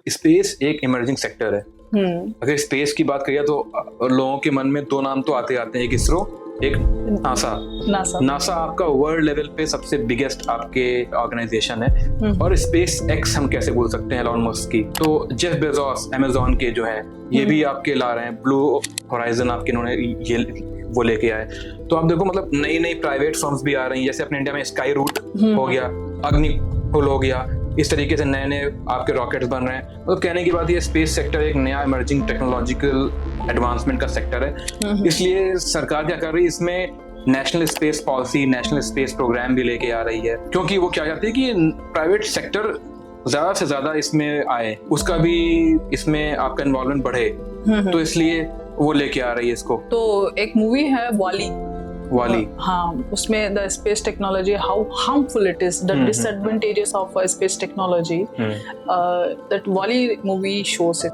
Space एक emerging sector है। अगर स्पेस की बात करिए तो लोगों के मन में दो नाम तो आते हैं, एक इसरो, एक नासा आपका वर्ल्ड लेवल पे सबसे बिगेस्ट आपके ऑर्गेनाइजेशन है। और स्पेस एक्स हम कैसे बोल सकते हैं एलॉन मस्क की, तो जेफ बेजोस अमेज़न के जो है ये भी आपके ला रहे हैं, ब्लू होराइजन आपके इन्होंने ये वो लेके आए। तो आप देखो मतलब नई नई प्राइवेट फर्म्स भी आ रही हैं, जैसे अपने इंडिया में स्काई रूट हो गया, अग्निकुल हो गया, इस तरीके से नए नए आपके रॉकेट्स बन रहे हैं। मतलब कहने की बात ये स्पेस सेक्टर एक नया इमर्जिंग टेक्नोलॉजिकल एडवांसमेंट का सेक्टर है। इसलिए सरकार क्या कर रही है, इसमें national space policy, national space programme भी लेके आ रही है, क्योंकि वो क्या चाहती है कि प्राइवेट सेक्टर ज्यादा से ज्यादा इसमें आए, उसका भी इसमें आपका इन्वॉल्वमेंट बढ़े, तो इसलिए वो लेके आ रही है इसको। तो एक मूवी है वाली, हाँ, उसमें the space technology, how harmful it is, the disadvantages of space technology, that वाली मूवी शोस इट।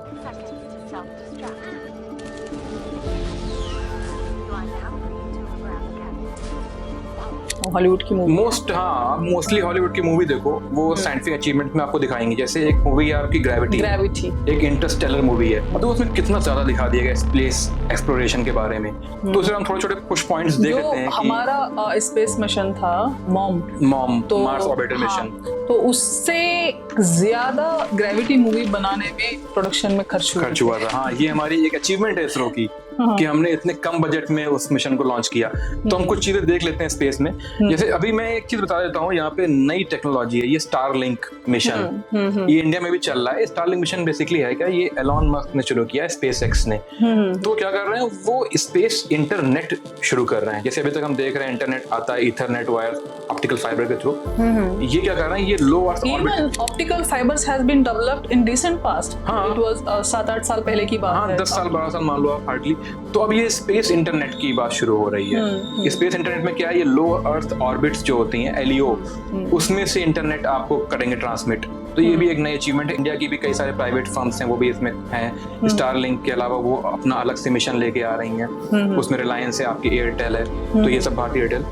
हॉलीवुड की मूवी मोस्टली हॉलीवुड की मूवी देखो, वो साइंटिफिक अचीवमेंट में आपको दिखाएंगी। जैसे एक मूवी है आपकी ग्रेविटी, एक इंटरस्टेलर मूवी है, मतलब उसमें कितना ज्यादा दिखा दिया गया स्पेस एक्सप्लोरेशन के बारे में। तो उससे हम थोड़े छोटे कुछ पॉइंट्स देख लेते हैं। हमारा स्पेस मिशन था मॉम, तो मार्स ऑर्बिटर मिशन, तो उससे ज्यादा ग्रेविटी मूवी बनाने में प्रोडक्शन में खर्च हुआ था। हाँ, ये हमारी एक अचीवमेंट है इसरो की कि हमने इतने कम बजट में उस मिशन को लॉन्च किया। तो हम कुछ चीजें देख लेते हैं स्पेस में। जैसे अभी मैं एक चीज बता देता हूँ, यहाँ पे नई टेक्नोलॉजी है, ये स्टारलिंक मिशन, ये इंडिया में भी चल रहा है। स्टारलिंक मिशन बेसिकली है क्या, ये एलॉन मस्क ने शुरू किया है, स्पेस एक्स ने। तो क्या कर रहे हैं, वो स्पेस इंटरनेट शुरू कर रहे हैं। जैसे अभी तक हम देख रहे हैं इंटरनेट आता है ईथरनेट वायर, ऑप्टिकल फाइबर के थ्रू। ये क्या कर रहे हैं, ये low earth orbit, optical fibres has been developed in recent past. It was 7-8 साल पहले की बात है, 10 साल 12 साल मान लो आप हार्डली। तो अब ये स्पेस इंटरनेट की बात शुरू हो रही है। स्पेस इंटरनेट में क्या है, ये लो अर्थ ऑर्बिट्स जो होती हैं एलईओ, उसमें से इंटरनेट आपको करेंगे ट्रांसमिट। तो ये भी एक नई अचीवमेंट है। इंडिया की भी कई सारे प्राइवेट फर्म्स हैं, वो भी इसमें हैं। स्टारलिंक के अलावा वो अपना अलग से मिशन लेके आ रही हैं, उसमें रिलायंस है, आपकी एयरटेल है, तो ये सब भारतीय एयरटेल।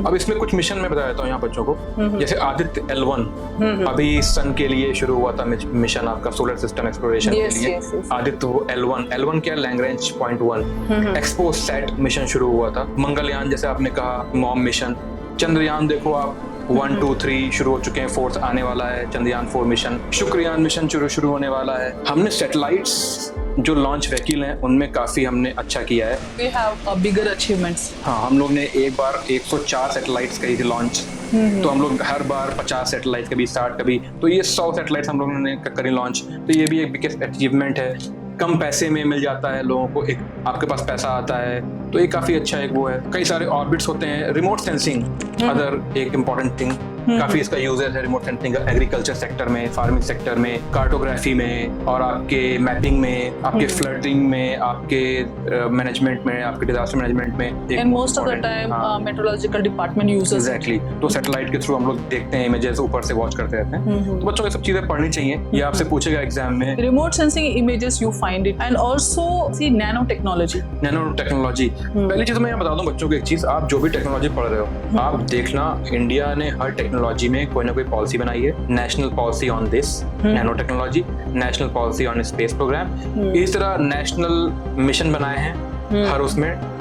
अब इसमें कुछ मिशन में बता देता हूँ यहाँ बच्चों को। जैसे आदित्य L1 अभी सन के लिए शुरू हुआ था मिशन, आपका सोलर सिस्टम एक्सप्लोरेशन के लिए। आदित्य L1 क्या, लैग्रेंज पॉइंट 1 एक्सपोसैट मिशन शुरू हुआ था। मंगलयान जैसे आपने कहा, मॉम मिशन। चंद्रयान देखो आप, 1, 2, 3 शुरू हो चुके हैं, 4th आने वाला है, चंद्रयान 4 मिशन। शुक्रयान मिशन शुरू होने वाला है। हमने सैटेलाइट्स जो लॉन्च व्हीकल हैं उनमें काफी हमने अच्छा किया है। We have bigger achievements. हाँ, हम लोग ने एक बार 104 सैटेलाइट्स करी थी लॉन्च। तो हम लोग हर बार 50 सैटेलाइट, कभी 60, कभी, तो ये 100 सैटेलाइट्स हम लोगों ने करी लॉन्च। तो ये भी एक बिगेस्ट अचीवमेंट है। कम पैसे में मिल जाता है लोगों को, एक आपके पास पैसा आता है, तो ये काफी अच्छा एक वो है। कई सारे ऑर्बिट्स होते हैं। रिमोट सेंसिंग अदर एक इम्पोर्टेंट थिंग, काफी इसका यूजेस है रिमोट सेंसिंग का, एग्रीकल्चर सेक्टर में, फार्मिंग सेक्टर में, कार्टोग्राफी में, और आपके मैपिंग में, आपके फ्लडिंग में, आपके मैनेजमेंट में, आपके डिजास्टर मैनेजमेंट में। And most of the time meteorological department uses. Exactly, तो सैटेलाइट के थ्रू हम लोग देखते हैं इमेजेस, ऊपर से वॉच करते रहते हैं। तो बच्चों को सब चीजें पढ़नी चाहिए, ये आपसे पूछेगा एग्जाम में। Remote sensing images you find it, and also C nano technology. पहली चीज मैं यहाँ बता दूं बच्चों को एक चीज, आप जो भी टेक्नोलॉजी पढ़ रहे हो, आप देखना इंडिया ने हर टेक्नोलॉजी में कोई ना कोई पॉलिसी बनाई है। National policy on this nano technology, national policy on space programme, इस तरह नेशनल मिशन बनाए हैं हर उसमें।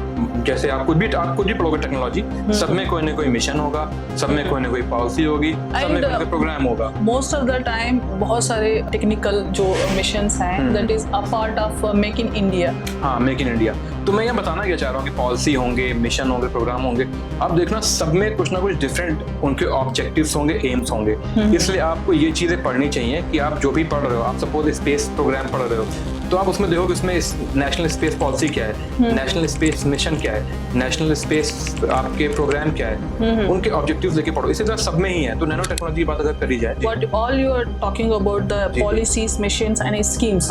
जैसे आप कुछ भी पढ़ोगे टेक्नोलॉजी, सब में कोई ना कोई मिशन होगा, सब में कोई ना कोई पॉलिसी होगी, सब में कोई प्रोग्राम होगा। मोस्ट ऑफ द टाइम बहुत सारे टेक्निकल जो मिशंस हैं, that is a part of make in India. हाँ, मेक इन इंडिया। तो मैं ये बताना क्या चाह रहा हूँ कि पॉलिसी होंगे, मिशन होंगे, प्रोग्राम होंगे, आप देखना सब में कुछ ना कुछ डिफरेंट उनके ऑब्जेक्टिव्स होंगे, एम्स होंगे। इसलिए आपको ये चीजें पढ़नी चाहिए कि आप जो भी पढ़ रहे हो, आप सपोज स्पेस प्रोग्राम पढ़ रहे हो, तो आप उसमें देखोगे उसमें नेशनल स्पेस पॉलिसी क्या है, नेशनल स्पेस मिशन क्या है, नेशनल स्पेस आपके प्रोग्राम क्या है, उनके ऑब्जेक्टिव्स लेके पढ़ो। इसी तरह सब में ही है। तो नैनो टेक्नोलॉजी की बात अगर करी जाए, but all you are talking about the policies, missions and schemes,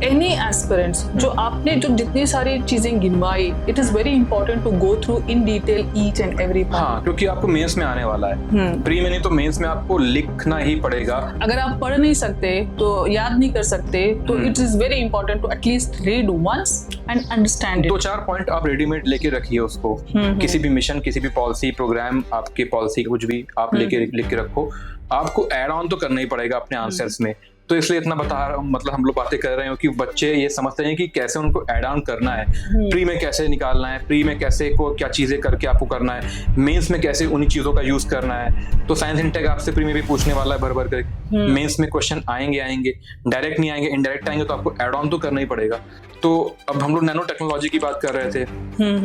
any aspirants, जो आपने जो जितनी सारी चीजें गिनवाई, it is very important to go through in detail each and every part. हाँ, क्योंकि आपको मेंस में आने वाला है। प्री में नहीं तो मेंस में आपको लिखना ही पड़ेगा। अगर आप पढ़ नहीं सकते, तो याद नहीं कर सकते, तो it is very important to at least read once and understand it. 2-4 point आप रेडीमेड लेके रखिए उसको। किसी भी मिशन, किसी भी पॉलिसी, प्रोग्राम, आपके पॉलिसी कुछ भी आप लेके लिख के रखो। आपको ऐड ऑन तो करना ही पड़ेगा अपने आंसर्स में। तो इसलिए इतना मतलब हम लोग बातें कर रहे हो कि बच्चे ये समझते हैं कि कैसे उनको ऐड ऑन करना है, प्री में कैसे निकालना है, प्री में कैसे को क्या चीजें करके आपको करना है, मेंस में कैसे उन्हीं चीजों का यूज करना है। तो साइंस इंटेक आपसे प्री में भी पूछने वाला है भर भर कर, मेंस में क्वेश्चन आएंगे, डायरेक्ट नहीं आएंगे, इनडायरेक्ट आएंगे, तो आपको ऐड ऑन तो करना ही पड़ेगा। तो अब हम लोग नैनो टेक्नोलॉजी की बात कर रहे थे,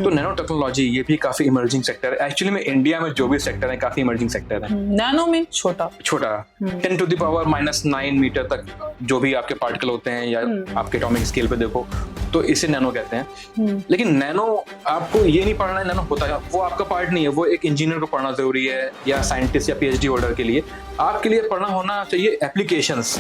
तो नैनो टेक्नोलॉजी ये भी काफी इमर्जिंग सेक्टर है। एक्चुअली में इंडिया में जो भी सेक्टर है काफी इमर्जिंग सेक्टर है। नैनो में छोटा 10⁻⁹ मीटर तक जो भी आपके पार्टिकल होते हैं, या आपके एटॉमिक स्केल पे देखो तो इसे नैनो कहते हैं। लेकिन नैनो आपको ये नहीं पढ़ना है नैनो होता है, वो आपका पार्ट नहीं है, वो एक इंजीनियर को पढ़ना जरूरी है, या साइंटिस्ट या पीएचडी होल्डर के लिए। आपके लिए पढ़ना होना चाहिए एप्लीकेशंस।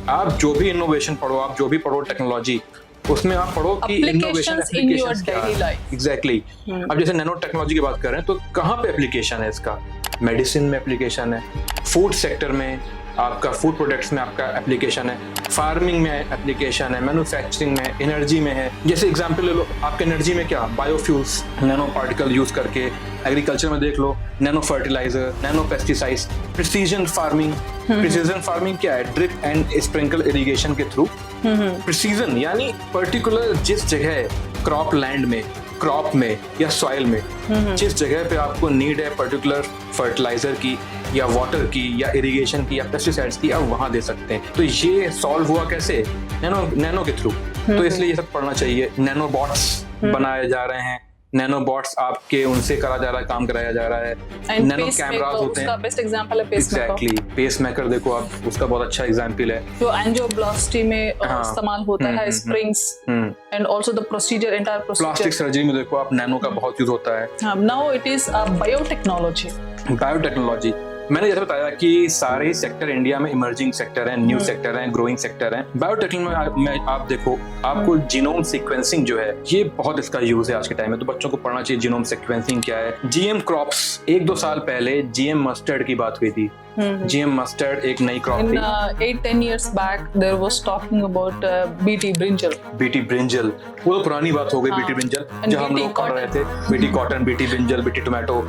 आप जो भी इनोवेशन पढ़ो, आप जो भी पढ़ो टेक्नोलॉजी, उसमें आप पढ़ो कि इनोवेशन एप्लीकेशंस क्या है। एग्जैक्टली। अब जैसे नैनो टेक्नोलॉजी की बात कर रहे हैं, तो कहाँ पे एप्लीकेशन है इसका? मेडिसिन में एप्लीकेशन है, फूड सेक्टर में, आपका फूड प्रोडक्ट्स में आपका एप्लीकेशन है, फार्मिंग में एप्लीकेशन है, मैन्युफैक्चरिंग में, एनर्जी में है। जैसे एग्जांपल ले लो, आपके एनर्जी में क्या, बायोफ्यूल्स, नैनो पार्टिकल यूज करके। एग्रीकल्चर में देख लो, nano fertiliser, nano pesticides. Precision farming, precision farming क्या है? ड्रिप एंड स्प्रिंकल इरिगेशन के थ्रू। प्रिसीजन यानी पर्टिकुलर जिस जगह क्रॉप लैंड में, क्रॉप में या सॉइल में जिस जगह पे आपको नीड है पर्टिकुलर फर्टिलाइजर की या वाटर की या इरिगेशन की या पेस्टिसाइड्स की, आप वहां दे सकते हैं। तो ये सॉल्व हुआ कैसे? नैनो के थ्रू। तो इसलिए ये सब पढ़ना चाहिए। नैनो बॉट्स बनाए जा रहे हैं, नैनो बॉट्स आपके उनसे करा जा रहा है, काम कराया जा रहा है। नैनो कैमरास होते हैं, बेस्ट एग्जांपल है पेसमेकर। एग्जैक्टली, पेसमेकर देखो आप, उसका बहुत अच्छा एग्जांपल है जो एंजियोप्लास्टी में इस्तेमाल होता है, springs and also the procedure, entire procedure. Plastic surgery में देखो आप, नैनो का बहुत यूज होता है। Now it is biotechnology. Biotechnology मैंने जैसे बताया कि सारे सेक्टर इंडिया में इमर्जिंग सेक्टर हैं, न्यू सेक्टर हैं, ग्रोइंग सेक्टर हैं। बायोटेक्नोलॉजी में आप देखो, आपको जीनोम सीक्वेंसिंग जो है, ये बहुत इसका यूज है आज के टाइम में, तो बच्चों को पढ़ना चाहिए जीनोम सीक्वेंसिंग क्या है। जीएम क्रॉप्स, 1-2 साल पहले जीएम मस्टर्ड की बात हुई थी। जीएम मस्टर्ड एक नई क्रॉप थी। 8-10 years back there was talking about BT brinjal। BT brinjal, वो तो पुरानी बात हो गई। बीटी ब्रिंजल जो हम लोग पढ़ रहे थे, BT cotton, BT brinjal, BT tomato.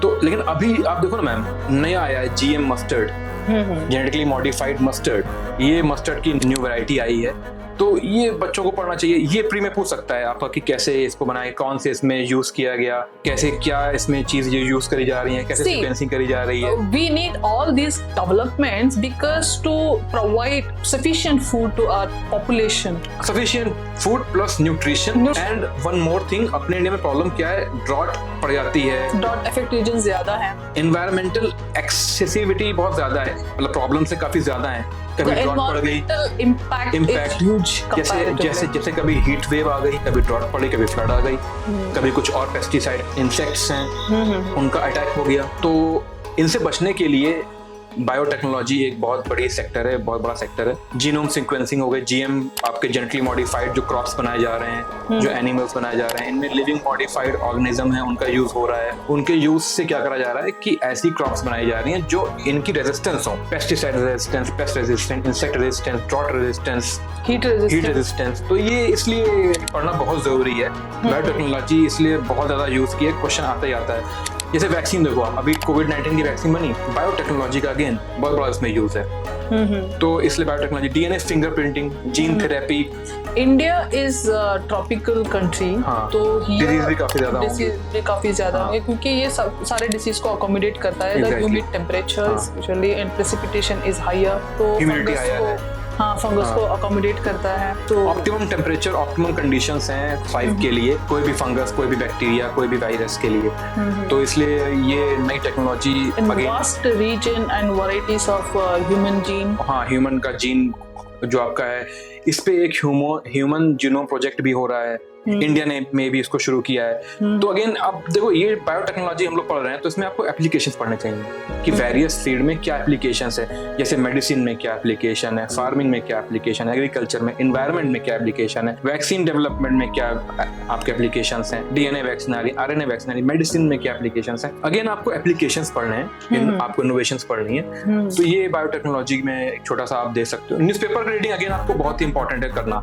तो लेकिन अभी आप देखो ना मैम, नया आया है GM mustard, genetically modified mustard. ये मस्टर्ड की न्यू वैरायटी आई है, तो ये बच्चों को पढ़ना चाहिए। ये प्री में पूछ सकता है आपका कि कैसे इसको बनाए, कौन से इसमें यूज किया गया, कैसे क्या इसमें चीज यूज करी जा रही है, कैसे सीक्वेंसिंग करी जा रही है। We need all these developments because to provide sufficient food to our population. Sufficient food plus nutrition and one more thing, अपने इंडिया में प्रॉब्लम क्या है? ड्रॉट पड़ जाती है, ड्रॉट अफेक्ट रीजन ज्यादा है, एनवायरमेंटल एक्सेसिविटी बहुत ज्यादा है, मतलब प्रॉब्लम से काफी ज्यादा है। कभी ड्रॉट पड़ गई, इम्पैक्ट जैसे कभी हीट वेव आ गई, कभी ड्रॉट पड़ी, कभी फ्लड आ गई, कभी कुछ और पेस्टिसाइड, इंसेक्ट्स हैं उनका अटैक हो गया। तो इनसे बचने के लिए बायोटेक्नोलॉजी एक बहुत बड़ी सेक्टर है, बहुत बड़ा सेक्टर है। जीनोम सीक्वेंसिंग हो गई, जीएम आपके जेनेटिकली मॉडिफाइड जो क्रॉप्स बनाए जा रहे हैं, जो एनिमल्स बनाए जा रहे हैं, इनमें लिविंग मॉडिफाइड ऑर्गेनिज्म है, उनका यूज हो रहा है। उनके यूज से क्या करा जा रहा है कि ऐसी क्रॉप्स बनाई जा रही हैं जो इनकी रेजिस्टेंस हो, pesticide resistance, pest resistance, insect resistance, drought resistance, heat resistance. तो ये इसलिए पढ़ना बहुत जरूरी है। बायोटेक्नोलॉजी इसलिए बहुत ज्यादा यूज किया, क्वेश्चन आता ही आता है। जैसे वैक्सीन देखो आप, अभी कोविड-19 की वैक्सीन बनी, बायोटेक्नोलॉजी का अगेन बहुत बड़ा इसमें यूज है। तो इसलिए biotechnology, DNA fingerprinting, gene therapy. India is tropical country, तो डिजीज भी काफी ज्यादा है, क्योंकि ये सारे डिसीज को अकोमोडेट करता है। The humid temperature specially and precipitation is higher, तो ह्यूमिडिटी हायर है, फंगस को अकोमोडेट करता है। तो ऑप्टिमम टेम्परेचर, ऑप्टिमम कंडीशंस हैं 5 के लिए, कोई भी फंगस, कोई भी बैक्टीरिया, कोई भी वायरस के लिए। तो इसलिए ये नई technology, vast region and varieties of human gene. Human का जीन जो आपका है, इस पे एक ह्यूमन जीनोम प्रोजेक्ट भी हो रहा है, इंडिया ने भी इसको शुरू किया है। तो अगेन अब देखो, ये बायोटेक्नोलॉजी हम लोग पढ़ रहे हैं, तो इसमें आपको एप्लीकेशंस पढ़ने चाहिए कि वेरियस फील्ड में क्या एप्लीकेशंस है। जैसे मेडिसिन में क्या एप्लीकेशन है, फार्मिंग में क्या एप्लीकेशन है, एग्रीकल्चर में, एनवायरनमेंट में क्या एप्लीकेशन है, वैक्सीन डेवलपमेंट में क्या आपके एप्लीकेशंस हैं, डीएनए वैक्सीन आ रही, आरएनए वैक्सीन आ रही, मेडिसिन में क्या एप्लीकेशंस हैं। अगेन आपको एप्लीकेशंस पढ़ने हैं, आपको इनोवेशंस पढ़नी है। तो ये बायोटेक्नोलॉजी में एक छोटा सा आप दे सकते हो। न्यूज़पेपर रीडिंग अगेन आपको बहुत ही इंपॉर्टेंट है करना।